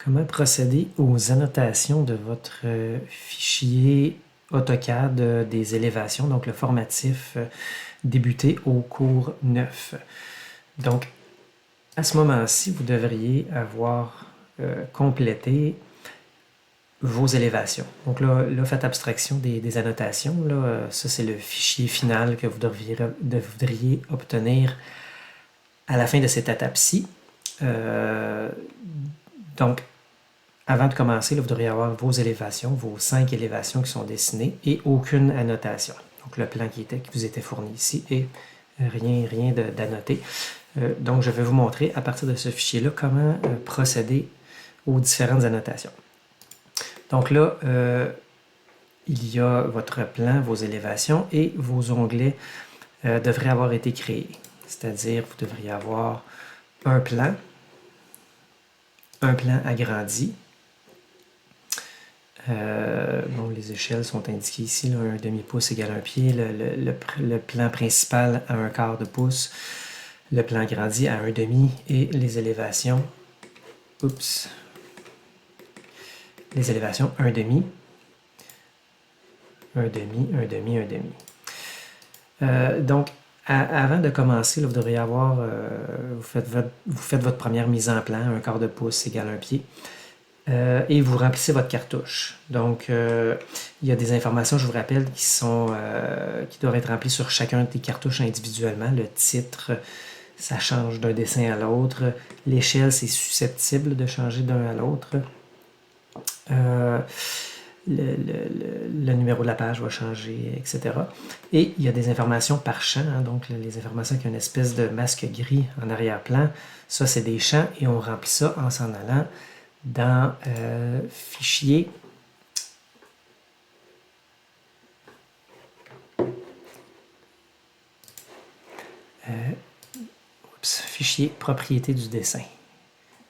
Comment procéder aux annotations de votre fichier AutoCAD des élévations, donc le formatif débuté au cours 9. Donc, à ce moment-ci, vous devriez avoir complété vos élévations. Donc là faites abstraction des annotations. Là, ça, c'est le fichier final que vous devriez obtenir à la fin de cette étape-ci. Donc, avant de commencer, là, vous devriez avoir vos élévations, vos 5 élévations qui sont dessinées et aucune annotation. Donc, le plan qui vous était fourni ici et rien d'annoté. Donc, je vais vous montrer à partir de ce fichier-là comment procéder aux différentes annotations. Donc là, il y a votre plan, vos élévations et vos onglets devraient avoir été créés. C'est-à-dire, vous devriez avoir un plan agrandi. Bon, les échelles sont indiquées ici, là, un demi-pouce égale un pied, le plan principal à un quart de pouce, le plan agrandi à un demi et les élévations, les élévations un demi, un demi, un demi, un demi. Donc, avant de commencer, là, vous devriez avoir, vous faites votre première mise en plan, un quart de pouce égale un pied. Et vous remplissez votre cartouche. Donc, il y a des informations, je vous rappelle, qui doivent être remplies sur chacun des cartouches individuellement. Le titre, ça change d'un dessin à l'autre. L'échelle, c'est susceptible de changer d'un à l'autre. Le numéro de la page va changer, etc. Et il y a des informations par champ, hein, donc les informations qui ont une espèce de masque gris en arrière-plan. Ça, c'est des champs et on remplit ça en s'en allant dans fichier fichier propriété du dessin.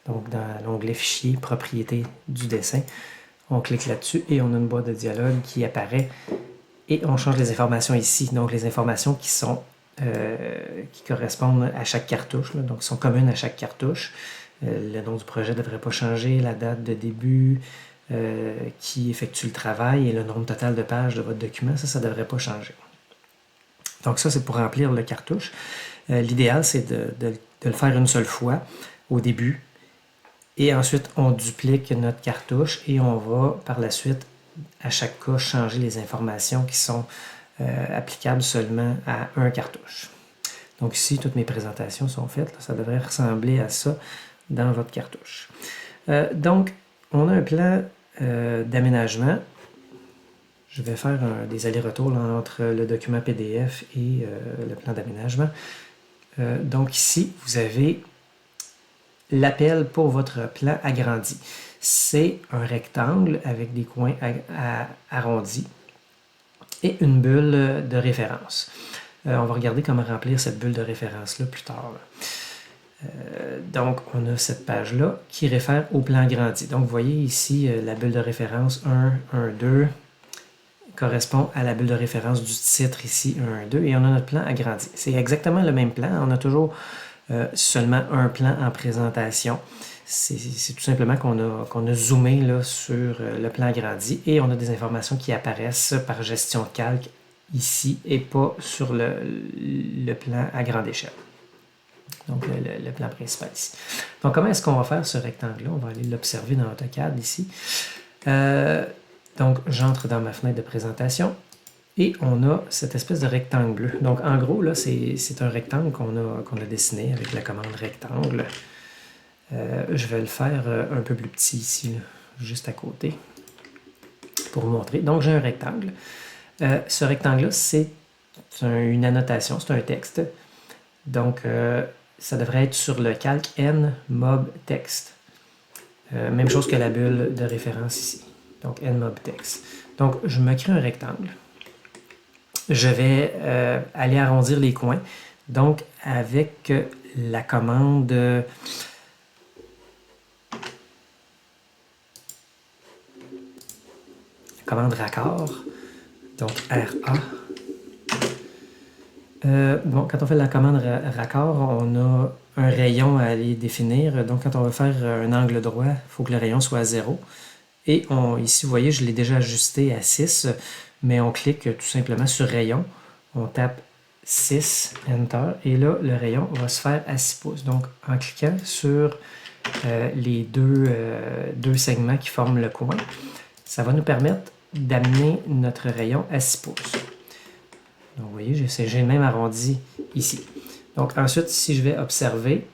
Donc dans l'onglet fichier propriété du dessin, on clique là-dessus et on a une boîte de dialogue qui apparaît et on change les informations ici. Donc les informations qui correspondent à chaque cartouche, là, donc qui sont communes à chaque cartouche. Le nom du projet ne devrait pas changer, la date de début, qui effectue le travail et le nombre total de pages de votre document, ça ne devrait pas changer. Donc ça, c'est pour remplir le cartouche. L'idéal, c'est de le faire une seule fois au début et ensuite on duplique notre cartouche et on va par la suite, à chaque cas, changer les informations qui sont applicables seulement à un cartouche. Donc ici, toutes mes présentations sont faites. Là, ça devrait ressembler à ça dans votre cartouche. Donc, on a un plan d'aménagement. Je vais faire des allers-retours entre le document PDF et le plan d'aménagement. Donc ici, vous avez l'appel pour votre plan agrandi. C'est un rectangle avec des coins arrondis et une bulle de référence. On va regarder comment remplir cette bulle de référence-là plus tard. Donc, on a cette page-là qui réfère au plan agrandi. Donc, vous voyez ici la bulle de référence 1, 1, 2 correspond à la bulle de référence du titre ici 1, 1, 2 et on a notre plan agrandi. C'est exactement le même plan. On a toujours seulement un plan en présentation. C'est tout simplement qu'on a zoomé là, sur le plan agrandi et on a des informations qui apparaissent par gestion de calque ici et pas sur le plan à grande échelle. Donc, le plan principal ici. Donc, comment est-ce qu'on va faire ce rectangle-là? On va aller l'observer dans AutoCAD ici. Donc, j'entre dans ma fenêtre de présentation et on a cette espèce de rectangle bleu. Donc, en gros, là, c'est un rectangle qu'on a dessiné avec la commande rectangle. Je vais le faire un peu plus petit ici, là, juste à côté, pour vous montrer. Donc, j'ai un rectangle. Ce rectangle-là, c'est une annotation, c'est un texte. Donc, ça devrait être sur le calque N Mob Text. Même chose que la bulle de référence ici. Donc, N Mob Text. Donc, je me crée un rectangle. Je vais aller arrondir les coins. Donc, avec la commande raccord, donc RA. Bon, quand on fait la commande raccord, on a un rayon à aller définir. Donc, quand on va faire un angle droit, il faut que le rayon soit à 0. Et ici, vous voyez, je l'ai déjà ajusté à 6, mais on clique tout simplement sur rayon. On tape 6, Enter, et là, le rayon va se faire à 6 pouces. Donc, en cliquant sur les deux segments qui forment le coin, ça va nous permettre d'amener notre rayon à 6 pouces. Donc, vous voyez, j'ai même arrondi ici. Donc, ensuite, si je vais observer,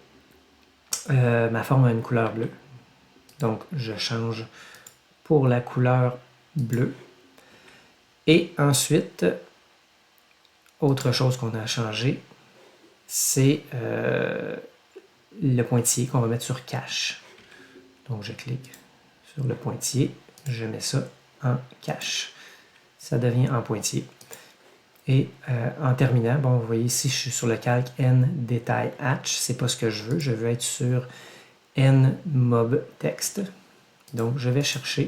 ma forme a une couleur bleue. Donc, je change pour la couleur bleue. Et ensuite, autre chose qu'on a à changer, c'est le pointillé qu'on va mettre sur cache. Donc, je clique sur le pointillé, je mets ça en cache. Ça devient en pointillé. Et en terminant, bon, vous voyez ici, je suis sur le calque N détail hatch. C'est pas ce que je veux. Je veux être sur N mob text. Donc, je vais chercher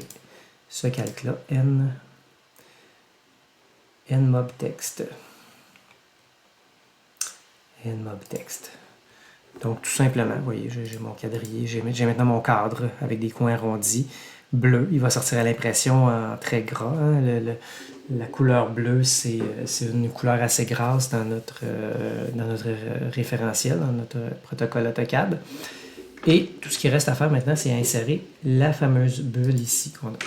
ce calque-là, N mob text. N mob text. Donc, tout simplement, vous voyez, j'ai mon quadrillé, j'ai maintenant mon cadre avec des coins arrondis, bleu. Il va sortir à l'impression en très gras. Hein. La couleur bleue, c'est une couleur assez grasse dans notre référentiel, dans notre protocole AutoCAD. Et tout ce qui reste à faire maintenant, c'est insérer la fameuse bulle ici qu'on a.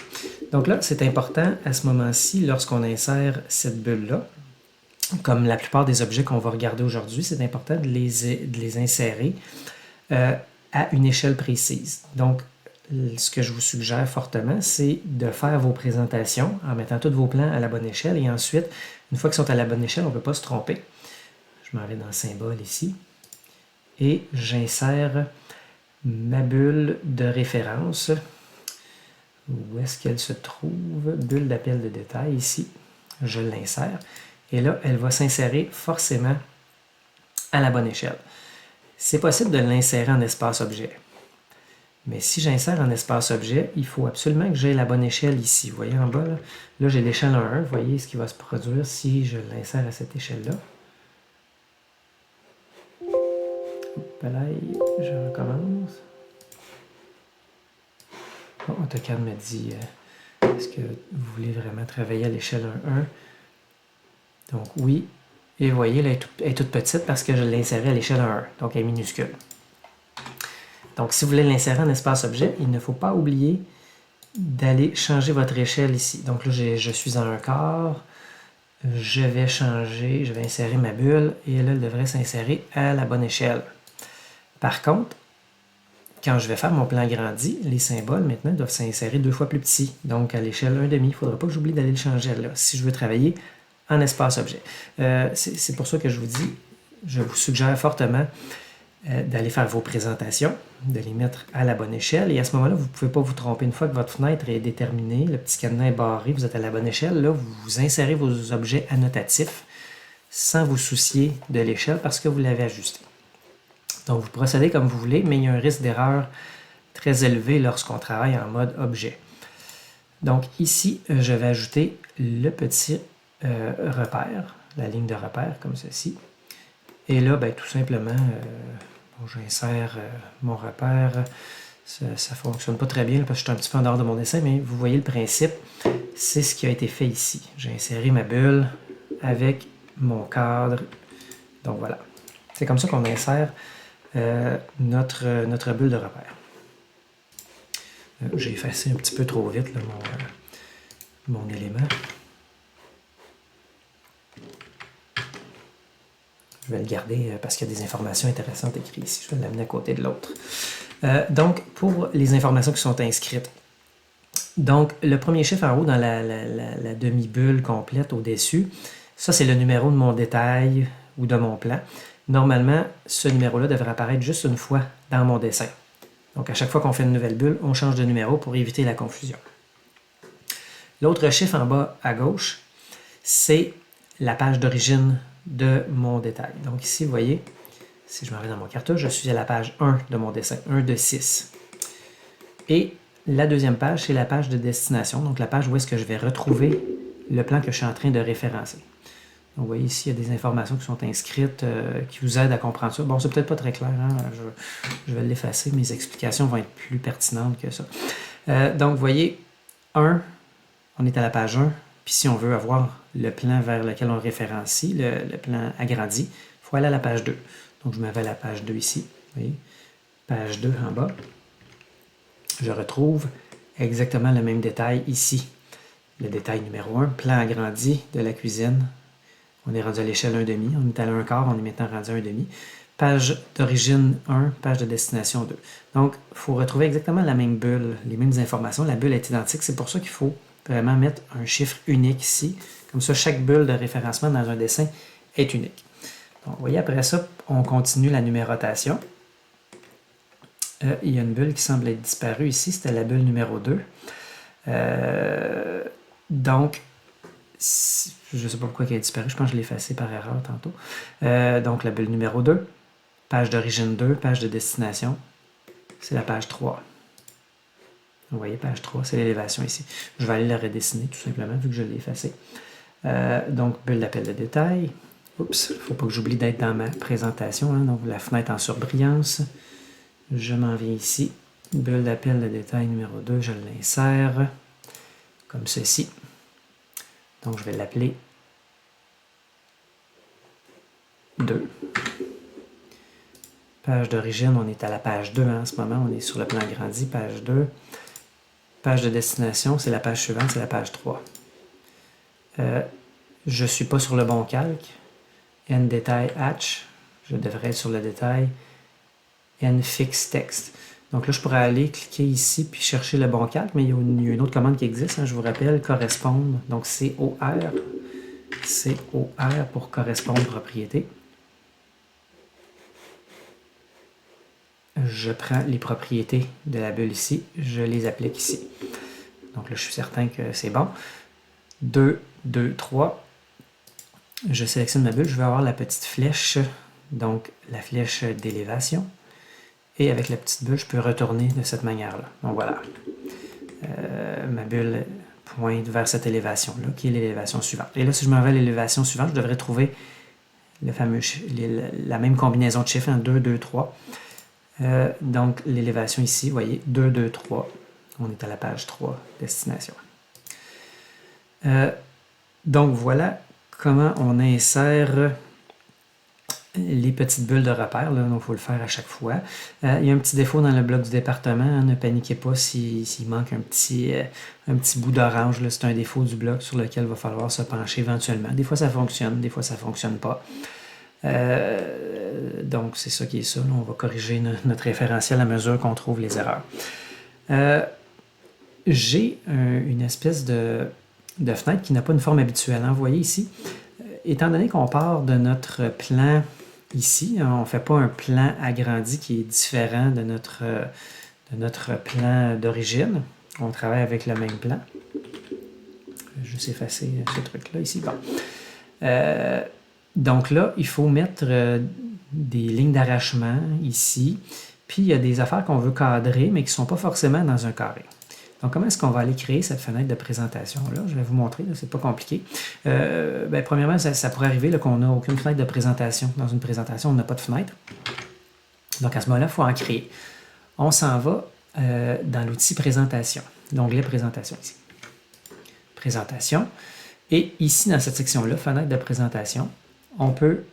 Donc là, c'est important à ce moment-ci, lorsqu'on insère cette bulle-là, comme la plupart des objets qu'on va regarder aujourd'hui, c'est important de les insérer à une échelle précise. Donc, ce que je vous suggère fortement, c'est de faire vos présentations en mettant tous vos plans à la bonne échelle. Et ensuite, une fois qu'ils sont à la bonne échelle, on ne peut pas se tromper. Je m'en vais dans le symbole ici. Et j'insère ma bulle de référence. Où est-ce qu'elle se trouve? Bulle d'appel de détail ici. Je l'insère. Et là, elle va s'insérer forcément à la bonne échelle. C'est possible de l'insérer en espace objet. Mais si j'insère en espace objet, il faut absolument que j'aie la bonne échelle ici. Vous voyez en bas, là j'ai l'échelle 1. Vous voyez ce qui va se produire si je l'insère à cette échelle-là. Là, je recommence. Bon, AutoCAD me dit, est-ce que vous voulez vraiment travailler à l'échelle 1.1? Donc oui. Et vous voyez, là, elle est toute petite parce que je l'ai insérée à l'échelle 1.1. Donc elle est minuscule. Donc, si vous voulez l'insérer en espace objet, il ne faut pas oublier d'aller changer votre échelle ici. Donc là, je suis en 1/4. Je vais changer, je vais insérer ma bulle et là, elle devrait s'insérer à la bonne échelle. Par contre, quand je vais faire mon plan agrandi, les symboles maintenant doivent s'insérer 2 fois plus petits. Donc, à l'échelle 1,5, il ne faudra pas que j'oublie d'aller le changer là, si je veux travailler en espace objet. C'est pour ça que je vous dis, je vous suggère fortement d'aller faire vos présentations, de les mettre à la bonne échelle. Et à ce moment-là, vous ne pouvez pas vous tromper. Une fois que votre fenêtre est déterminée, le petit cadenas est barré, vous êtes à la bonne échelle, là, vous insérez vos objets annotatifs sans vous soucier de l'échelle parce que vous l'avez ajusté. Donc, vous procédez comme vous voulez, mais il y a un risque d'erreur très élevé lorsqu'on travaille en mode objet. Donc, ici, je vais ajouter le petit repère, la ligne de repère comme ceci. Et là, ben, tout simplement, j'insère mon repère. Ça ne fonctionne pas très bien parce que je suis un petit peu en dehors de mon dessin, mais vous voyez le principe. C'est ce qui a été fait ici. J'ai inséré ma bulle avec mon cadre. Donc voilà. C'est comme ça qu'on insère notre bulle de repère. J'ai effacé un petit peu trop vite là, mon élément. Je vais le garder parce qu'il y a des informations intéressantes écrites ici. Je vais l'amener à côté de l'autre. Donc, pour les informations qui sont inscrites. Donc, le premier chiffre en haut dans la demi-bulle complète au-dessus, ça, c'est le numéro de mon détail ou de mon plan. Normalement, ce numéro-là devrait apparaître juste une fois dans mon dessin. Donc, à chaque fois qu'on fait une nouvelle bulle, on change de numéro pour éviter la confusion. L'autre chiffre en bas à gauche, c'est la page d'origine de mon détail. Donc ici, vous voyez, si je m'en vais dans mon cartouche, je suis à la page 1 de mon dessin, 1 de 6. Et la deuxième page, c'est la page de destination, donc la page où est-ce que je vais retrouver le plan que je suis en train de référencer. Donc, vous voyez ici, il y a des informations qui sont inscrites qui vous aident à comprendre ça. Bon, c'est peut-être pas très clair, hein? Je vais l'effacer. Mes explications vont être plus pertinentes que ça. Donc, vous voyez, 1, on est à la page 1. Puis si on veut avoir le plan vers lequel on référencie, le plan agrandi, il faut aller à la page 2. Donc, je m'en vais à la page 2 ici. Vous voyez, page 2 en bas. Je retrouve exactement le même détail ici. Le détail numéro 1, plan agrandi de la cuisine. On est rendu à l'échelle 1,5. On est à 1/4, on est maintenant rendu à 1,5. Page d'origine 1, page de destination 2. Donc, il faut retrouver exactement la même bulle, les mêmes informations. La bulle est identique. C'est pour ça qu'il faut vraiment mettre un chiffre unique ici. Comme ça, chaque bulle de référencement dans un dessin est unique. Donc, vous voyez, après ça, on continue la numérotation. Il y a une bulle qui semble être disparue ici. C'était la bulle numéro 2. Donc, je ne sais pas pourquoi elle est disparue. Je pense que je l'ai effacée par erreur tantôt. Donc, la bulle numéro 2, page d'origine 2, page de destination, c'est la page 3. Vous voyez, page 3, c'est l'élévation ici. Je vais aller la redessiner tout simplement, vu que je l'ai effacée. Donc, bulle d'appel de détail. Oups, il ne faut pas que j'oublie d'être dans ma présentation. Hein. Donc, la fenêtre en surbrillance. Je m'en viens ici. Bulle d'appel de détail numéro 2, je l'insère comme ceci. Donc, je vais l'appeler 2. Page d'origine, on est à la page 2 en ce moment. On est sur le plan agrandi, page 2. Page de destination, c'est la page suivante, c'est la page 3. Je ne suis pas sur le bon calque. N détail hatch. Je devrais être sur le détail N fixe text. Donc là, je pourrais aller cliquer ici puis chercher le bon calque, mais il y a une autre commande qui existe. Hein, je vous rappelle, correspondre. Donc COR. COR pour correspondre propriété. Je prends les propriétés de la bulle ici, je les applique ici. Donc là, je suis certain que c'est bon. 2, 2, 3. Je sélectionne ma bulle, je vais avoir la petite flèche, donc la flèche d'élévation. Et avec la petite bulle, je peux retourner de cette manière-là. Donc voilà. Ma bulle pointe vers cette élévation-là, qui est l'élévation suivante. Et là, si je m'en vais à l'élévation suivante, je devrais trouver la même combinaison de chiffres, hein, 2, 2, 3. Donc, l'élévation ici, vous voyez, 2, 2, 3. On est à la page 3, destination. Donc, voilà comment on insère les petites bulles de repère. Là, donc, il faut le faire à chaque fois. Il y a un petit défaut dans le bloc du département. Hein, ne paniquez pas s'il manque un petit bout d'orange. C'est un défaut du bloc sur lequel il va falloir se pencher éventuellement. Des fois, ça fonctionne, des fois, ça ne fonctionne pas. Donc, c'est ça qui est ça. Là, on va corriger notre référentiel à mesure qu'on trouve les erreurs. J'ai une espèce de fenêtre qui n'a pas une forme habituelle. Hein. Vous voyez ici, étant donné qu'on part de notre plan ici, hein, on ne fait pas un plan agrandi qui est différent de notre plan d'origine. On travaille avec le même plan. Je vais juste effacer ce truc-là ici. Bon. Donc là, il faut mettre des lignes d'arrachement ici. Puis, il y a des affaires qu'on veut cadrer, mais qui ne sont pas forcément dans un carré. Donc, comment est-ce qu'on va aller créer cette fenêtre de présentation-là? Je vais vous montrer, c'est pas compliqué. Premièrement, ça pourrait arriver qu'on n'a aucune fenêtre de présentation. Dans une présentation, on n'a pas de fenêtre. Donc, à ce moment-là, il faut en créer. On s'en va dans l'outil présentation, l'onglet présentation ici. Présentation. Et ici, dans cette section-là, fenêtre de présentation, on peut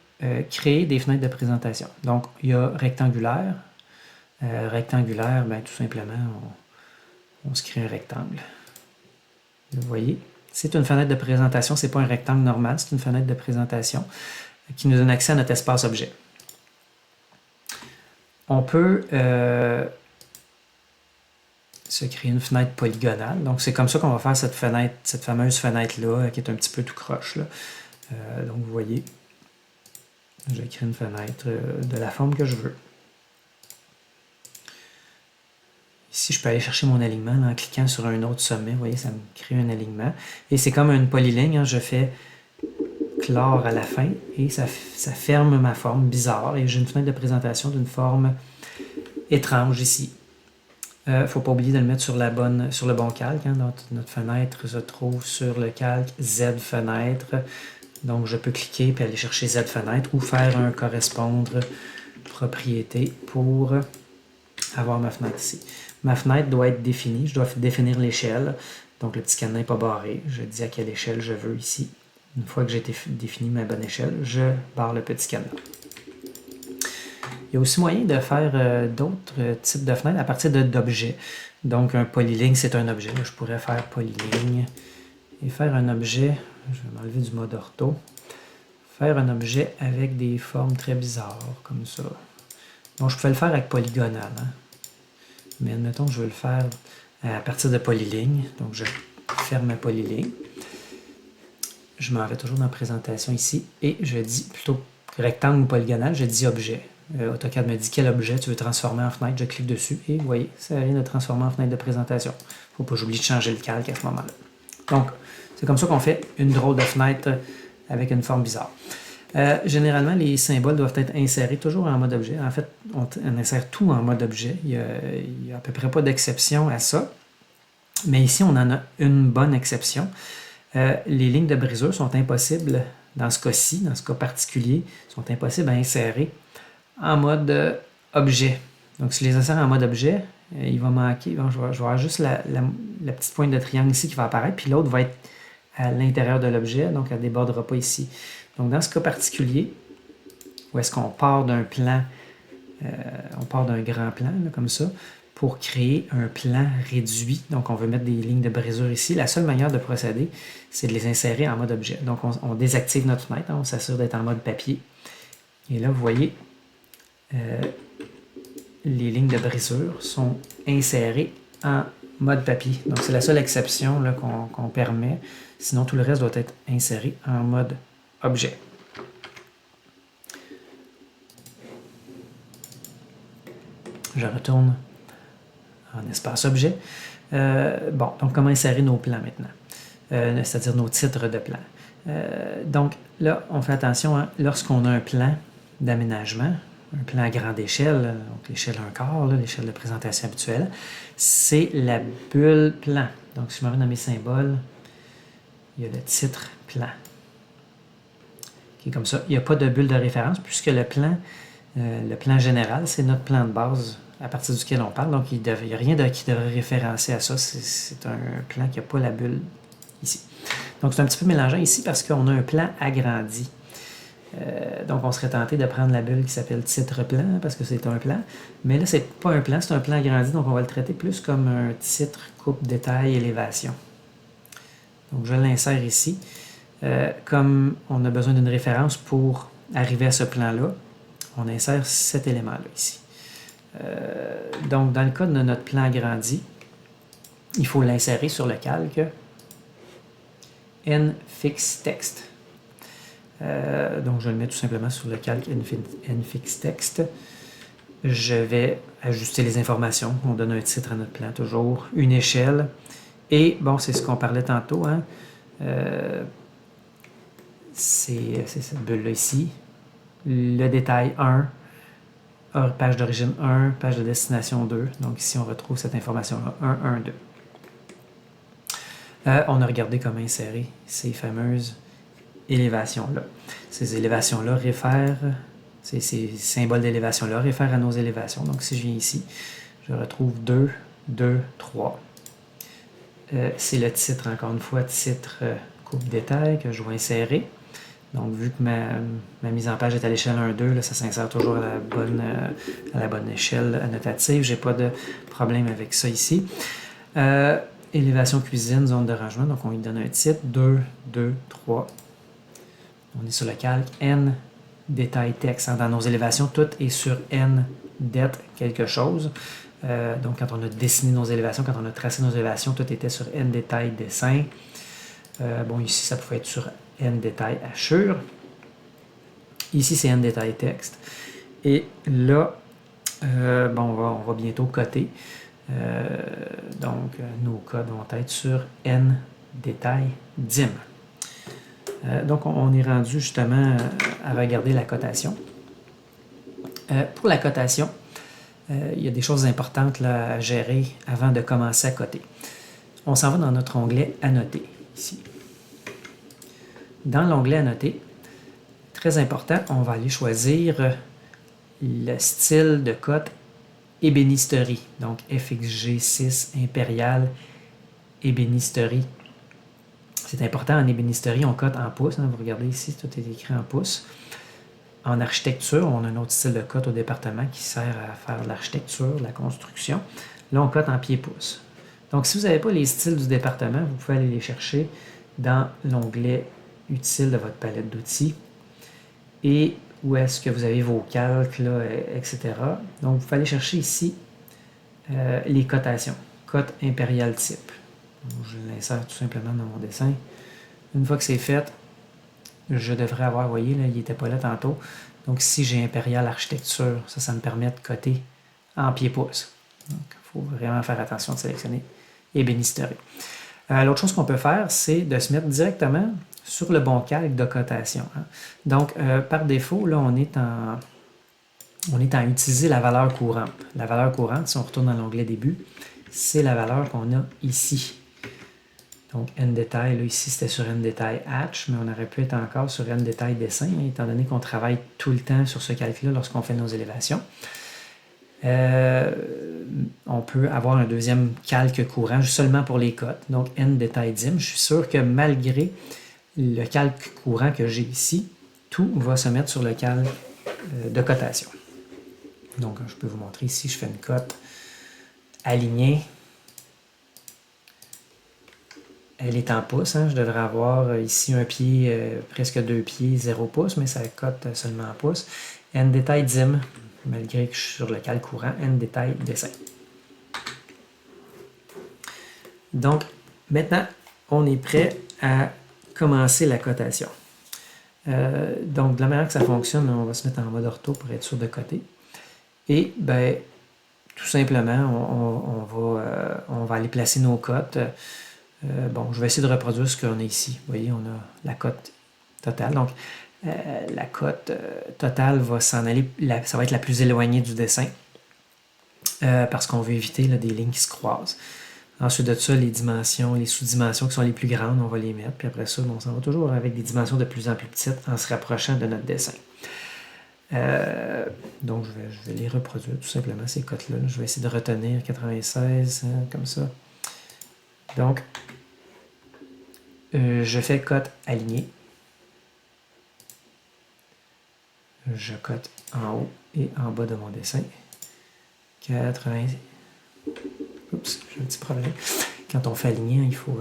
créer des fenêtres de présentation. Donc, il y a rectangulaire. Rectangulaire, tout simplement, on se crée un rectangle. Vous voyez, c'est une fenêtre de présentation, ce n'est pas un rectangle normal, c'est une fenêtre de présentation qui nous donne accès à notre espace objet. On peut se créer une fenêtre polygonale. Donc, c'est comme ça qu'on va faire cette fameuse fenêtre-là, qui est un petit peu tout croche. Là. Donc, vous voyez, je vais créer une fenêtre de la forme que je veux. Ici, je peux aller chercher mon alignement en cliquant sur un autre sommet. Vous voyez, ça me crée un alignement. Et c'est comme une polyligne. Hein, je fais clore à la fin et ça ferme ma forme bizarre. Et j'ai une fenêtre de présentation d'une forme étrange ici. Il ne faut pas oublier de le mettre sur le bon calque. Hein. Notre fenêtre se trouve sur le calque Z fenêtre. Donc, je peux cliquer et aller chercher Z fenêtre ou faire un correspondre propriété pour avoir ma fenêtre ici. Ma fenêtre doit être définie. Je dois définir l'échelle. Donc, le petit cadenas n'est pas barré. Je dis à quelle échelle je veux ici. Une fois que j'ai défini ma bonne échelle, je barre le petit cadenas. Il y a aussi moyen de faire d'autres types de fenêtres à partir d'objets. Donc, un polyligne, c'est un objet. Là, je pourrais faire polyligne et faire un objet. Je vais m'enlever du mode ortho. Faire un objet avec des formes très bizarres, comme ça. Donc, je peux le faire avec polygonal. Hein? Mais admettons que je veux le faire à partir de polyligne. Donc, je ferme ma polyligne. Je m'en vais toujours dans la présentation ici. Et je dis plutôt rectangle ou polygonal, je dis objet. AutoCAD me dit quel objet tu veux transformer en fenêtre. Je clique dessus et vous voyez, ça vient de transformer en fenêtre de présentation. Il ne faut pas que j'oublie de changer le calque à ce moment-là. Donc, c'est comme ça qu'on fait une drôle de fenêtre avec une forme bizarre. Généralement, les symboles doivent être insérés toujours en mode objet. En fait, on insère tout en mode objet. Il n'y a à peu près pas d'exception à ça. Mais ici, on en a une bonne exception. Les lignes de brisure sont impossibles, dans ce cas-ci, dans ce cas particulier, sont impossibles à insérer en mode objet. Donc, si je les insère en mode objet, il va manquer. Bon, je vais avoir juste la petite pointe de triangle ici qui va apparaître, puis l'autre va être à l'intérieur de l'objet, donc elle ne débordera pas ici. Donc, dans ce cas particulier, où est-ce qu'on part d'un plan, on part d'un grand plan, là, comme ça, pour créer un plan réduit. Donc, on veut mettre des lignes de brisure ici. La seule manière de procéder, c'est de les insérer en mode objet. Donc, on désactive notre fenêtre, hein, on s'assure d'être en mode papier. Et là, vous voyez, les lignes de brisure sont insérées en mode papier. Donc, c'est la seule exception qu'on permet. Sinon, tout le reste doit être inséré en mode objet. Je retourne en espace objet. Bon, donc comment insérer nos plans maintenant? C'est-à-dire nos titres de plans. Donc là, on fait attention, hein, lorsqu'on a un plan d'aménagement, un plan à grande échelle, donc l'échelle 1/4, l'échelle de présentation habituelle, c'est la bulle plan. Donc si je me remets dans mes symboles, il y a le titre plan qui est comme ça. Il n'y a pas de bulle de référence puisque le plan général, c'est notre plan de base à partir duquel on parle. Donc, il n'y a rien qui devrait référencer à ça. C'est un plan qui n'a pas la bulle ici. Donc, c'est un petit peu mélangeant ici parce qu'on a un plan agrandi. Donc, on serait tenté de prendre la bulle qui s'appelle titre plan parce que c'est un plan. Mais là, ce n'est pas un plan, c'est un plan agrandi. Donc, on va le traiter plus comme un titre, coupe, détail, élévation. Donc, je l'insère ici. Comme on a besoin d'une référence pour arriver à ce plan-là, on insère cet élément-là ici. Donc, dans le cas de notre plan agrandi, il faut l'insérer sur le calque nfix text. Donc, je le mets tout simplement sur le calque nfix text. Je vais ajuster les informations. On donne un titre à notre plan, toujours une échelle. Et, bon, c'est ce qu'on parlait tantôt, hein. C'est cette bulle-là ici. Le détail 1, page d'origine 1, page de destination 2. Donc ici, on retrouve cette information-là, 1, 1, 2. On a regardé comment insérer ces fameuses élévations-là. Ces élévations-là réfèrent, ces symboles d'élévation-là réfèrent à nos élévations. Donc si je viens ici, je retrouve 2, 2, 3. C'est le titre, encore une fois, titre coupe détail que je vais insérer. Donc, vu que ma mise en page est à l'échelle 1-2, là, ça s'insère toujours à la bonne échelle annotative. Je n'ai pas de problème avec ça ici. Élévation cuisine, zone de rangement. Donc, on lui donne un titre. 2, 2, 3. On est sur le calque. N, détail texte. Dans nos élévations, tout est sur N, det, quelque chose. Donc, quand on a dessiné nos élévations, quand on a tracé nos élévations, tout était sur N, détail, dessin. Bon, ici, ça pouvait être sur N détail hachure. Ici, c'est N détail texte. Et là, bon, on va bientôt coter. Donc, nos codes vont être sur N détail dim. Donc, on est rendu justement à regarder la cotation. Pour la cotation, il y a des choses importantes là, à gérer avant de commencer à coter. On s'en va dans notre onglet Annoter, ici. dans l'onglet Annoter, très important, on va aller choisir le style de cote ébénisterie. Donc FXG6 Impérial ébénisterie. C'est important, en ébénisterie, on cote en pouces. Vous regardez ici, tout est écrit en pouces. En architecture, on a un autre style de cote au département qui sert à faire de l'architecture, de la construction. Là, on cote en pieds-pouces. Donc, si vous n'avez pas les styles du département, vous pouvez aller les chercher dans l'onglet Utile de votre palette d'outils. Et où est-ce que vous avez vos calques, là, etc. Donc, vous pouvez aller chercher ici les cotations. Cote impériale type. Donc, je l'insère tout simplement dans mon dessin. Une fois que c'est fait, je devrais avoir, vous voyez, là, il n'était pas là tantôt. Donc ici, j'ai Impérial Architecture. Ça me permet de coter en pieds-pouces. Donc, il faut vraiment faire attention de sélectionner ébénisterie. L'autre chose qu'on peut faire, c'est de se mettre directement sur le bon calque de cotation. Donc, par défaut, là, on est en utiliser la valeur courante. La valeur courante, si on retourne dans l'onglet Début, c'est la valeur qu'on a ici. Donc, N-Détail, là, ici, c'était sur N-Détail Hatch, mais on aurait pu être encore sur N-Détail Dessin, étant donné qu'on travaille tout le temps sur ce calque-là lorsqu'on fait nos élévations. On peut avoir un deuxième calque courant seulement pour les cotes, donc N-Détail Dim. Je suis sûr que malgré le calque courant que j'ai ici, tout va se mettre sur le calque de cotation. Donc, je peux vous montrer ici, je fais une cote alignée. Elle est en pouces. Je devrais avoir ici un pied, presque 2 pieds, 0 pouces, mais ça cote seulement en pouces. N-Détail Dim, malgré que je suis sur le calque courant, N-Détail Dessin. Donc, maintenant, on est prêt à commencer la cotation. Donc, de la manière que ça fonctionne, on va se mettre en mode ortho pour être sûr de coter. Et, ben, tout simplement, on va aller placer nos cotes. Bon, je vais essayer de reproduire ce qu'on a ici. Vous voyez, on a la cote totale. Donc, la cote totale va s'en aller, ça va être la plus éloignée du dessin parce qu'on veut éviter là, des lignes qui se croisent. Ensuite de ça, les dimensions, les sous-dimensions qui sont les plus grandes, on va les mettre. Puis après ça, on s'en va toujours avec des dimensions de plus en plus petites en se rapprochant de notre dessin. Donc, je vais les reproduire tout simplement, ces cotes-là. Je vais essayer de retenir 96, comme ça. Donc, je fais cote alignée. Je cote en haut et en bas de mon dessin. 80. Oups, j'ai un petit problème. Quand on fait aligner, il faut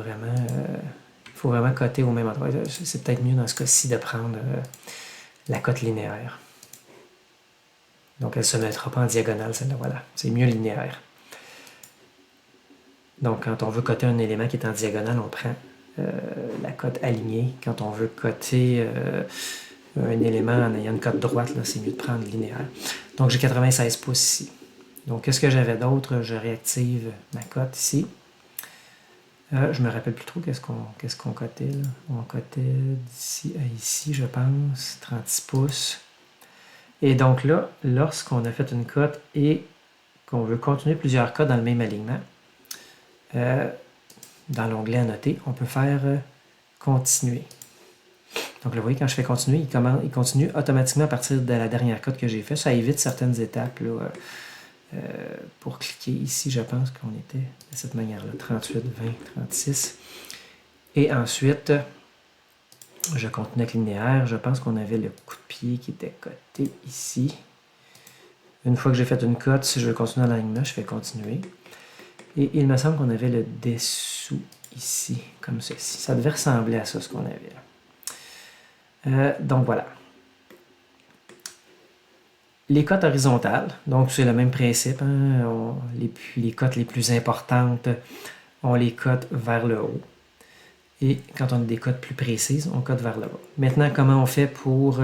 vraiment coter au même endroit. C'est peut-être mieux dans ce cas-ci de prendre la cote linéaire. Donc, elle ne se mettra pas en diagonale, celle-là. Voilà, c'est mieux linéaire. Donc, quand on veut coter un élément qui est en diagonale, on prend la cote alignée. Quand on veut coter un élément en ayant une cote droite, c'est mieux de prendre linéaire. Donc, j'ai 96 pouces ici. Donc, qu'est-ce que j'avais d'autre? Je réactive ma cote ici. Je ne me rappelle plus trop qu'est-ce qu'on cotait. Là. On cotait d'ici à ici, je pense, 36 pouces. Et donc là, lorsqu'on a fait une cote et qu'on veut continuer plusieurs cotes dans le même alignement, dans l'onglet Annoter, on peut faire Continuer. Donc là, vous voyez, quand je fais Continuer, il continue automatiquement à partir de la dernière cote que j'ai faite. Ça évite certaines étapes. Là, pour cliquer ici, je pense qu'on était de cette manière-là, 38, 20, 36. Et ensuite, je continue avec linéaire. Je pense qu'on avait le coup de pied qui était coté ici. Une fois que j'ai fait une cote, si je veux continuer dans l'alignement, je fais Continuer. Et il me semble qu'on avait le dessous ici, comme ceci. Ça devait ressembler à ça, ce qu'on avait là. Donc voilà. Les cotes horizontales, donc c'est le même principe. Les cotes les plus importantes, on les cote vers le haut. Et quand on a des cotes plus précises, on cote vers le bas. Maintenant, comment on fait pour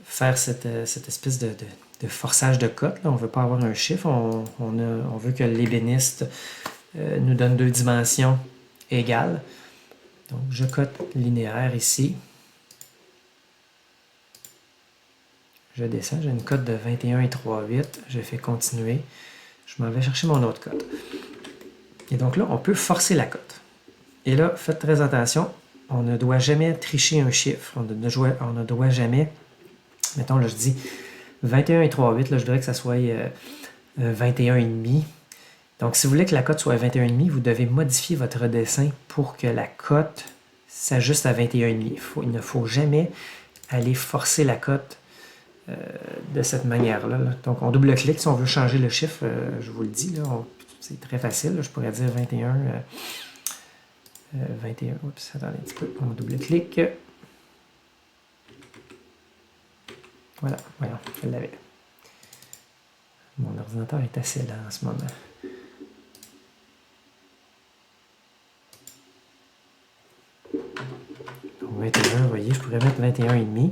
faire cette espèce de forçage de cote? On ne veut pas avoir un chiffre, on veut que l'ébéniste nous donne 2 dimensions égales. Donc, je cote linéaire ici. Je descends, j'ai une cote de 21,38. Je fais continuer. Je m'en vais chercher mon autre cote. Et donc là, on peut forcer la cote. Et là, faites très attention. on ne doit jamais tricher un chiffre. On ne doit jamais, mettons, là, je dis 21 et 3 8, là, je voudrais que ça soit 21,5. Donc, si vous voulez que la cote soit 21,5, vous devez modifier votre dessin pour que la cote s'ajuste à 21,5. Il ne faut jamais aller forcer la cote de cette manière-là. Donc, on double-clique si on veut changer le chiffre. Je vous le dis, c'est très facile. Là, je pourrais dire 21. 21. Oups, attendez un petit peu. On double-clique. Voilà, voyons, je l'avais. Mon ordinateur est assez lent en ce moment. Donc 21, vous voyez, je pourrais mettre 21,5.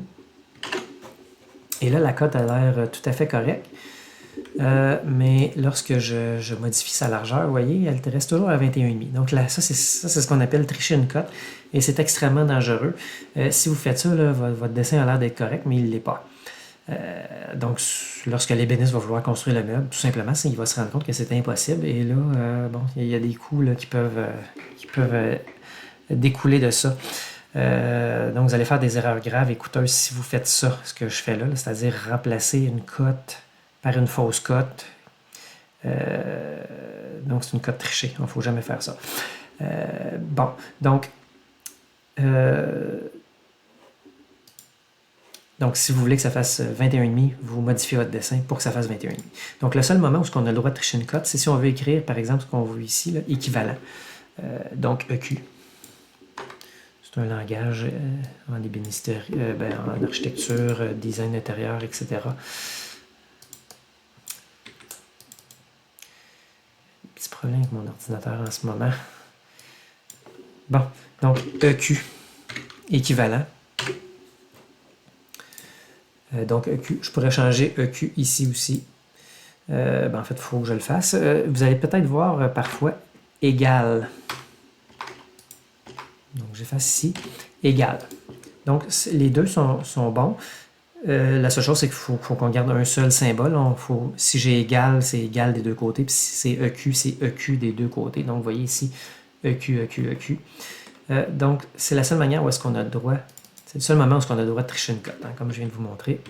Et là, la cote a l'air tout à fait correcte. Mais lorsque je modifie sa largeur, vous voyez, elle reste toujours à 21,5. Donc là, ça, c'est ce qu'on appelle tricher une cote. Et c'est extrêmement dangereux. Si vous faites ça, là, votre dessin a l'air d'être correct, mais il ne l'est pas. Donc, lorsque l'ébéniste va vouloir construire le meuble, tout simplement, il va se rendre compte que c'est impossible. Et là, bon, il y a des coûts là, qui peuvent découler de ça. Donc, vous allez faire des erreurs graves et coûteuses si vous faites ça, ce que je fais là, c'est-à-dire remplacer une cote par une fausse cote. Donc, c'est une cote trichée. Il ne faut jamais faire ça. Bon, donc, si vous voulez que ça fasse 21,5, vous modifiez votre dessin pour que ça fasse 21,5. Donc, le seul moment où on a le droit de tricher une cote, c'est si on veut écrire, par exemple, ce qu'on veut ici, là, équivalent. Donc, EQ. C'est un langage en ébénisterie, en architecture, design intérieur, etc. Petit problème avec mon ordinateur en ce moment. Bon, donc EQ, équivalent. Donc EQ, je pourrais changer EQ ici aussi. En fait, il faut que je le fasse. Vous allez peut-être voir parfois égal. Donc, j'efface ici, égal. Donc, les deux sont bons. La seule chose, c'est qu'il faut qu'on garde un seul symbole. Si j'ai égal, c'est égal des deux côtés. Puis si c'est EQ, c'est EQ des deux côtés. Donc, vous voyez ici, EQ, EQ, EQ. Donc, c'est la seule manière où est-ce qu'on a le droit. C'est le seul moment où est-ce qu'on a le droit de tricher une cote, hein, comme je viens de vous montrer.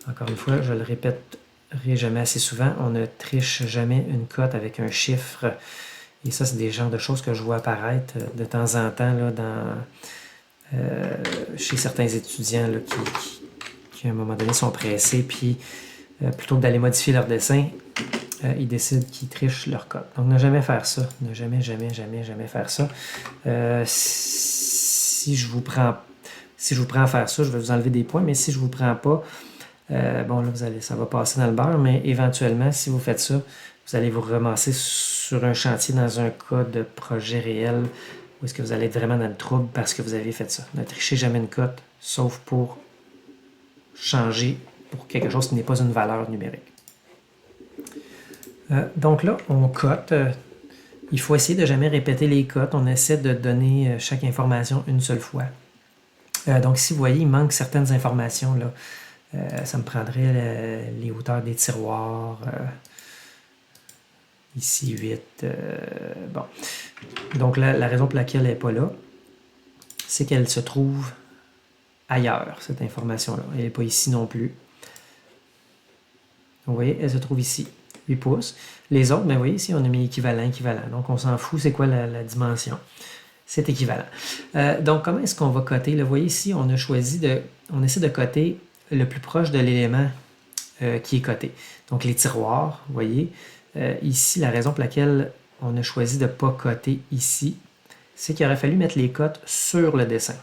Encore une fois, je le répéterai jamais assez souvent, on ne triche jamais une cote avec un chiffre. Et ça, c'est des genres de choses que je vois apparaître de temps en temps là, chez certains étudiants là, qui, à un moment donné, sont pressés, puis plutôt que d'aller modifier leur dessin, ils décident qu'ils trichent leur cote. Donc, ne jamais faire ça. Ne jamais, jamais, jamais, jamais faire ça. Si je vous prends à faire ça, je vais vous enlever des points, mais si je ne vous prends pas, bon, là, ça va passer dans le beurre, mais éventuellement, si vous faites ça, vous allez vous ramasser sur un chantier dans un cas de projet réel où est-ce que vous allez être vraiment dans le trouble parce que vous avez fait ça. Ne trichez jamais une cote, sauf pour changer pour quelque chose qui n'est pas une valeur numérique. Donc là, on cote. Il faut essayer de jamais répéter les cotes. On essaie de donner chaque information une seule fois. Donc ici, vous voyez, il manque certaines informations. Là. Ça me prendrait les hauteurs des tiroirs. Ici, 8. Bon. Donc, la raison pour laquelle elle n'est pas là, c'est qu'elle se trouve ailleurs, cette information-là. Elle n'est pas ici non plus. Vous voyez, elle se trouve ici, 8 pouces. Les autres, vous voyez, ici, on a mis équivalent. Donc, on s'en fout, c'est quoi la dimension. C'est équivalent. Donc, comment est-ce qu'on va coter? Vous voyez ici, on essaie de coter le plus proche de l'élément qui est coté. Donc, les tiroirs, vous voyez. Ici, la raison pour laquelle on a choisi de ne pas coter ici, c'est qu'il aurait fallu mettre les cotes sur le dessin.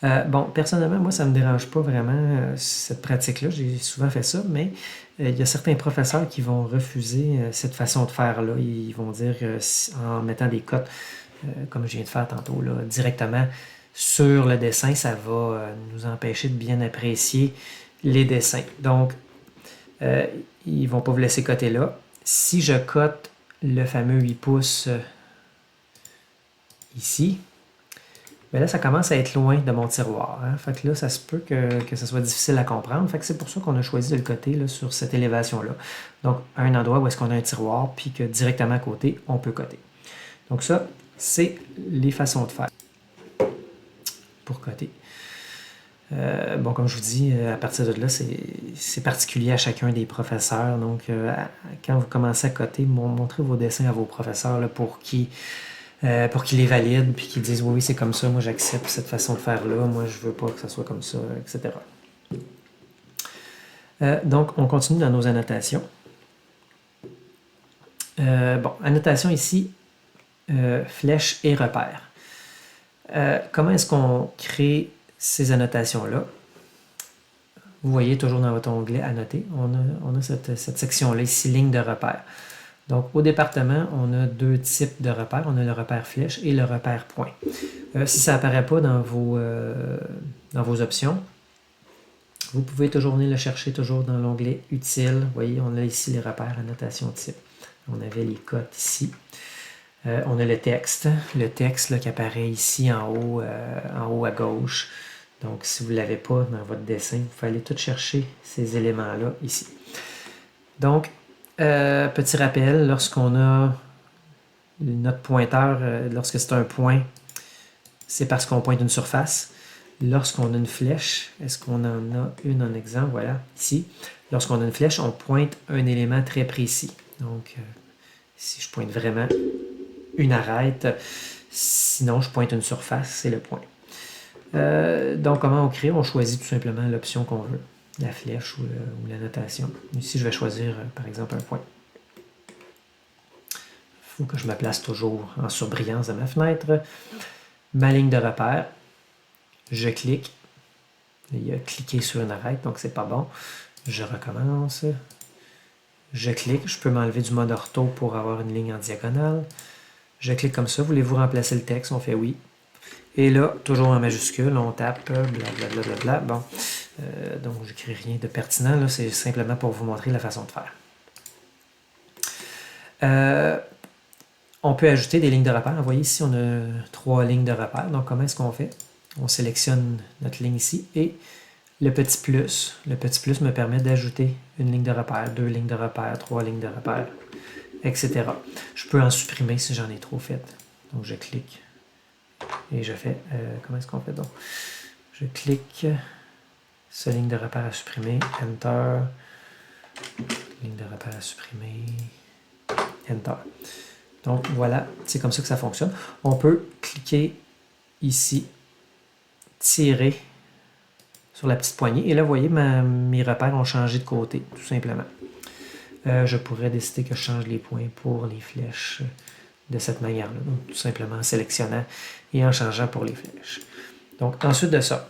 Bon, personnellement, moi, ça ne me dérange pas vraiment cette pratique-là. J'ai souvent fait ça, mais il y a certains professeurs qui vont refuser cette façon de faire-là. Ils vont dire en mettant des cotes, comme je viens de faire tantôt, là, directement sur le dessin, ça va nous empêcher de bien apprécier les dessins. Donc, ils ne vont pas vous laisser coter là. Si je cote le fameux 8 pouces ici, bien là, ça commence à être loin de mon tiroir. Hein? Fait que là, ça se peut que ça soit difficile à comprendre. Fait que c'est pour ça qu'on a choisi de le coter là, sur cette élévation-là. Donc, à un endroit où est-ce qu'on a un tiroir, puis que directement à côté, on peut coter. Donc ça, c'est les façons de faire. pour coter. Bon, comme je vous dis, à partir de là, c'est particulier à chacun des professeurs. Donc, quand vous commencez à coter, montrez vos dessins à vos professeurs là, pour qu'ils les valident, puis qu'ils disent oui, c'est comme ça, moi j'accepte cette façon de faire là, moi je veux pas que ça soit comme ça, etc. Donc, on continue dans nos annotations. Bon, annotation ici, flèche et repère. Comment est-ce qu'on crée ces annotations-là? Vous voyez toujours dans votre onglet Annoter, on a cette section-là ici, ligne de repère. Donc, au département, on a deux types de repères. On a le repère flèche et le repère point. Si ça n'apparaît pas dans vos options, vous pouvez toujours venir le chercher toujours dans l'onglet Utile. Vous voyez, on a ici les repères annotation type. On avait les cotes ici. On a le texte là, qui apparaît ici en haut à gauche. Donc, si vous ne l'avez pas dans votre dessin, vous pouvez aller tout chercher ces éléments-là ici. Donc, petit rappel, lorsqu'on a notre pointeur, lorsque c'est un point, c'est parce qu'on pointe une surface. Lorsqu'on a une flèche, est-ce qu'on en a une en exemple? Voilà, ici. Lorsqu'on a une flèche, on pointe un élément très précis. Donc, si je pointe vraiment une arête, sinon je pointe une surface, c'est le point. Donc, comment on crée? On choisit tout simplement l'option qu'on veut, la flèche ou la notation. Ici, je vais choisir, par exemple, un point. Il faut que je me place toujours en surbrillance de ma fenêtre. Ma ligne de repère, je clique. Il y a cliqué sur une arête, donc c'est pas bon. Je recommence. Je clique. Je peux m'enlever du mode ortho pour avoir une ligne en diagonale. Je clique comme ça. Voulez-vous remplacer le texte? On fait oui. Et là, toujours en majuscule, on tape blablabla. Bon, donc j'écris rien de pertinent. Là, c'est simplement pour vous montrer la façon de faire. On peut ajouter des lignes de repère. Vous voyez ici, on a 3 lignes de repère. Donc, comment est-ce qu'on fait? On sélectionne notre ligne ici et le petit plus. Le petit plus me permet d'ajouter une ligne de repère, 2 lignes de repère, 3 lignes de repère, etc. Je peux en supprimer si j'en ai trop fait. Donc, je clique et je fais... comment est-ce qu'on fait donc? Je clique sur ligne de repère à supprimer, Enter, ligne de repère à supprimer, Enter. Donc, voilà, c'est comme ça que ça fonctionne. On peut cliquer ici, tirer sur la petite poignée. Et là, vous voyez, mes repères ont changé de côté, tout simplement. Je pourrais décider que je change les points pour les flèches de cette manière-là. Donc, tout simplement en sélectionnant et en changeant pour les flèches. Donc, ensuite de ça,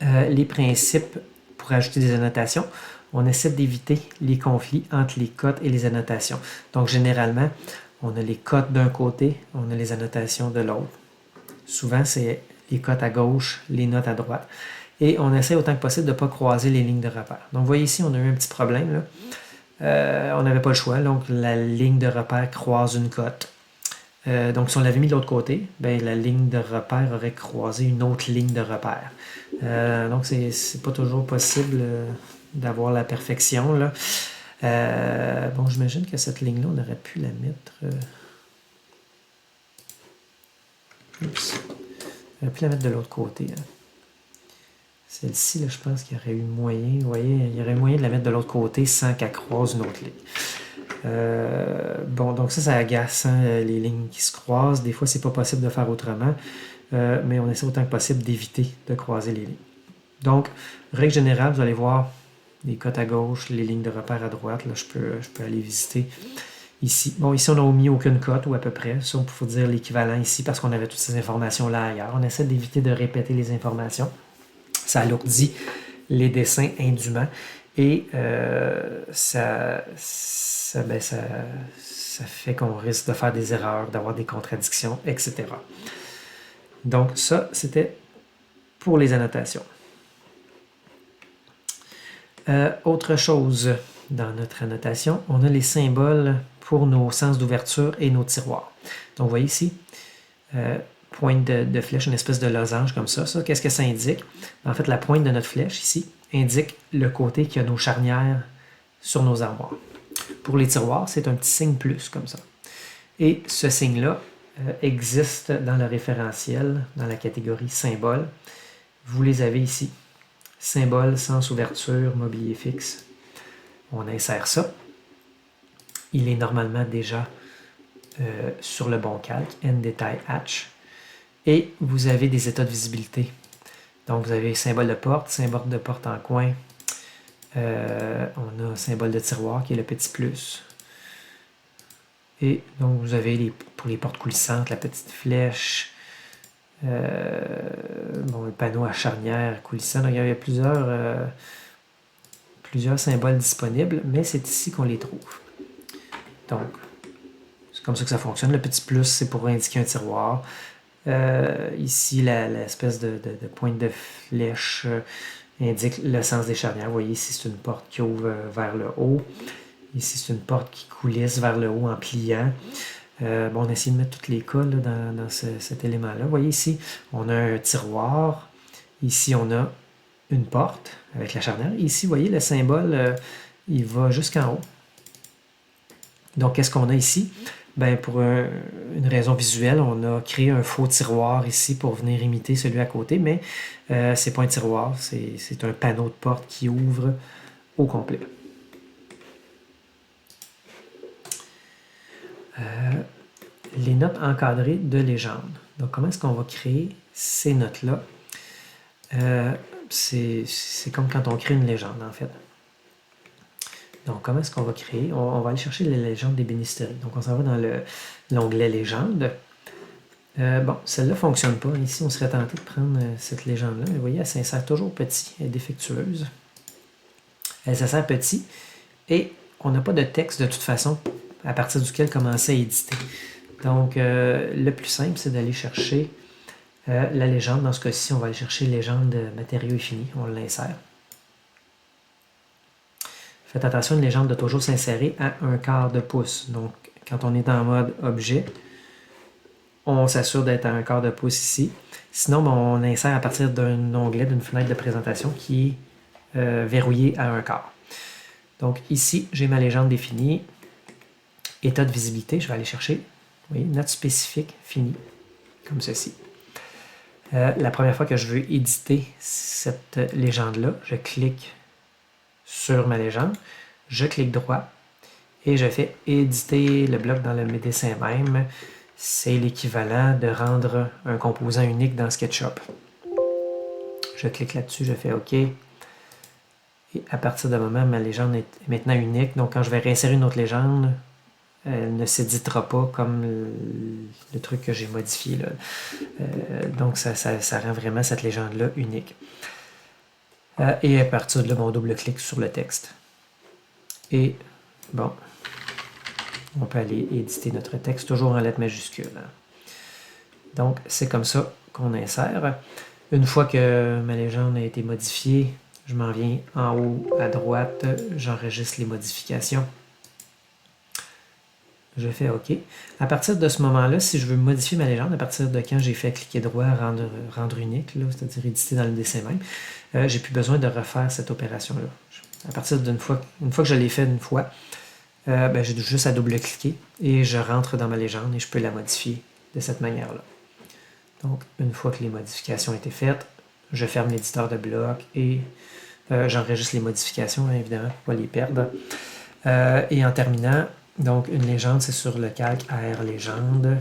les principes pour ajouter des annotations. On essaie d'éviter les conflits entre les cotes et les annotations. Donc, généralement, on a les cotes d'un côté, on a les annotations de l'autre. Souvent, c'est les cotes à gauche, les notes à droite. Et on essaie autant que possible de ne pas croiser les lignes de repère. Donc, vous voyez ici, on a eu un petit problème, là. On n'avait pas le choix. Donc, la ligne de repère croise une cote. Donc, si on l'avait mis de l'autre côté, ben, la ligne de repère aurait croisé une autre ligne de repère. Donc, c'est pas toujours possible d'avoir la perfection, là. Bon, j'imagine que cette ligne-là, on aurait pu la mettre... Oups. On aurait pu la mettre de l'autre côté. Hein. Celle-ci, je pense qu'il y aurait eu moyen, vous voyez, il y aurait moyen de la mettre de l'autre côté sans qu'elle croise une autre ligne. Bon, donc ça agace, hein, les lignes qui se croisent. Des fois, c'est pas possible de faire autrement, mais on essaie autant que possible d'éviter de croiser les lignes. Donc, règle générale, vous allez voir les cotes à gauche, les lignes de repère à droite. Là, je peux aller visiter ici. Bon, ici, on n'a omis aucune cote, ou à peu près. Ça, on peut dire l'équivalent ici, parce qu'on avait toutes ces informations-là ailleurs. On essaie d'éviter de répéter les informations. Ça alourdit les dessins indûment et ça fait qu'on risque de faire des erreurs, d'avoir des contradictions, etc. Donc ça, c'était pour les annotations. Autre chose dans notre annotation, on a les symboles pour nos sens d'ouverture et nos tiroirs. Donc vous voyez ici, pointe de flèche, une espèce de losange comme ça. Ça, qu'est-ce que ça indique? En fait, la pointe de notre flèche ici indique le côté qui a nos charnières sur nos armoires. Pour les tiroirs, c'est un petit signe plus comme ça. Et ce signe-là existent dans le référentiel, dans la catégorie symboles. Vous les avez ici. Symbole, sens, ouverture, mobilier fixe. On insère ça. Il est normalement déjà sur le bon calque, End Detail Hatch. Et vous avez des états de visibilité. Donc vous avez symbole de porte en coin. On a symbole de tiroir qui est le petit plus. Et donc vous avez pour les portes coulissantes, la petite flèche. Le panneau à charnière coulissant. Donc, il y a plusieurs symboles disponibles, mais c'est ici qu'on les trouve. Donc, c'est comme ça que ça fonctionne. Le petit plus, c'est pour indiquer un tiroir. Ici, l'espèce de pointe de flèche indique le sens des charnières. Vous voyez, ici, c'est une porte qui ouvre vers le haut. Ici, c'est une porte qui coulisse vers le haut en pliant. On a essayé de mettre tous les cas là, dans cet élément-là. Vous voyez ici, on a un tiroir. Ici, on a une porte avec la charnière. Ici, vous voyez, le symbole, il va jusqu'en haut. Donc, qu'est-ce qu'on a ici? Pour une raison visuelle, on a créé un faux tiroir ici pour venir imiter celui à côté, mais ce n'est pas un tiroir, c'est un panneau de porte qui ouvre au complet. Les notes encadrées de légende. Donc, comment est-ce qu'on va créer ces notes-là? C'est comme quand on crée une légende, en fait. Donc, comment est-ce qu'on va créer? On va aller chercher les légendes d'ébénisterie. Donc, on s'en va dans l'onglet Légendes. Celle-là ne fonctionne pas. Ici, on serait tenté de prendre cette légende-là. Mais vous voyez, elle s'insère toujours petit. Elle est défectueuse. Elle s'insère petit. Et on n'a pas de texte de toute façon à partir duquel commencer à éditer. Donc, le plus simple, c'est d'aller chercher la légende. Dans ce cas-ci, on va aller chercher légende de matériaux infinis. On l'insère. Faites attention, une légende doit toujours s'insérer à 1/4 de pouce. Donc, quand on est en mode objet, on s'assure d'être à 1/4 de pouce ici. Sinon, on insère à partir d'un onglet, d'une fenêtre de présentation qui est verrouillée à 1/4. Donc, ici, j'ai ma légende définie. État de visibilité, je vais aller chercher. Oui, note spécifique finie, comme ceci. La première fois que je veux éditer cette légende-là, je clique sur ma légende, je clique droit et je fais éditer le bloc dans le dessin même. C'est l'équivalent de rendre un composant unique dans SketchUp. Je clique là-dessus, je fais OK. Et à partir de moment, ma légende est maintenant unique. Donc, quand je vais réinsérer une autre légende, elle ne s'éditera pas comme le truc que j'ai modifié là. Donc, ça rend vraiment cette légende-là unique. Et à partir de là, on double-clique sur le texte. Et bon, on peut aller éditer notre texte, toujours en lettres majuscules. Donc, c'est comme ça qu'on insère. Une fois que ma légende a été modifiée, je m'en viens en haut à droite, j'enregistre les modifications. Je fais OK. À partir de ce moment-là, si je veux modifier ma légende, à partir de quand j'ai fait cliquer droit, rendre unique, c'est-à-dire éditer dans le dessin même, j'ai plus besoin de refaire cette opération-là. À partir d'une fois que je l'ai fait une fois, j'ai juste à double-cliquer et je rentre dans ma légende et je peux la modifier de cette manière-là. Donc, une fois que les modifications ont été faites, je ferme l'éditeur de bloc et j'enregistre les modifications, évidemment, pour ne pas les perdre. Et en terminant, donc une légende, c'est sur le calque AR Légende.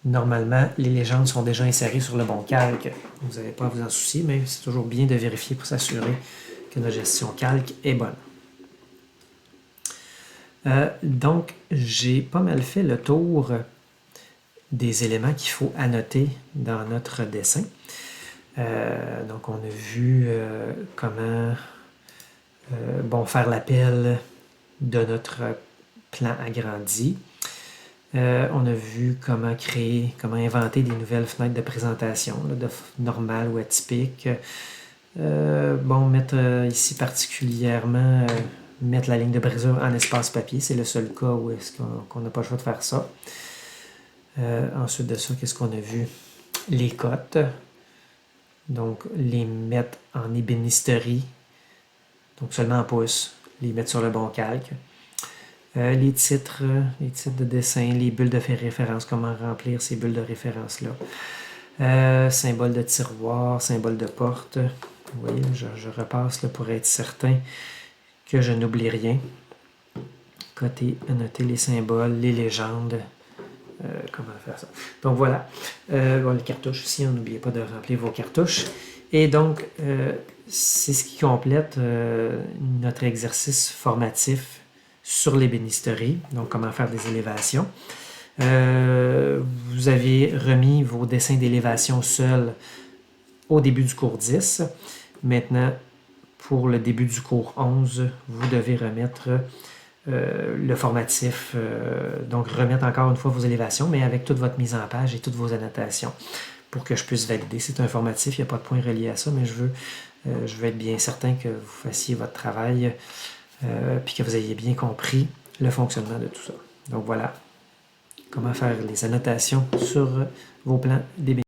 Normalement, les légendes sont déjà insérées sur le bon calque. Vous n'avez pas à vous en soucier, mais c'est toujours bien de vérifier pour s'assurer que notre gestion calque est bonne. Donc, j'ai pas mal fait le tour des éléments qu'il faut annoter dans notre dessin. Donc, on a vu comment faire l'appel de notre plan agrandi. On a vu comment inventer des nouvelles fenêtres de présentation, là, normales ou atypiques. Mettre ici particulièrement, mettre la ligne de brisure en espace papier, c'est le seul cas où est-ce qu'on n'a pas le choix de faire ça. Ensuite de ça, qu'est-ce qu'on a vu? Les cotes, donc les mettre en ébénisterie, donc seulement en pouces, les mettre sur le bon calque. les titres de dessin, les bulles de référence, comment remplir ces bulles de référence-là. Symbole de tiroir, symbole de porte. Vous voyez, je repasse là, pour être certain que je n'oublie rien. Noter les symboles, les légendes. Comment faire ça? Donc voilà. Les cartouches aussi, n'oubliez pas de remplir vos cartouches. Et donc, c'est ce qui complète notre exercice formatif sur l'ébénisterie. Donc, comment faire des élévations. Vous avez remis vos dessins d'élévation seuls au début du cours 10. Maintenant, pour le début du cours 11, vous devez remettre le formatif, donc remettre encore une fois vos élévations, mais avec toute votre mise en page et toutes vos annotations pour que je puisse valider. C'est un formatif, il n'y a pas de point relié à ça, mais je veux être bien certain que vous fassiez votre travail puis que vous ayez bien compris le fonctionnement de tout ça. Donc voilà comment faire les annotations sur vos plans d'ébénisterie.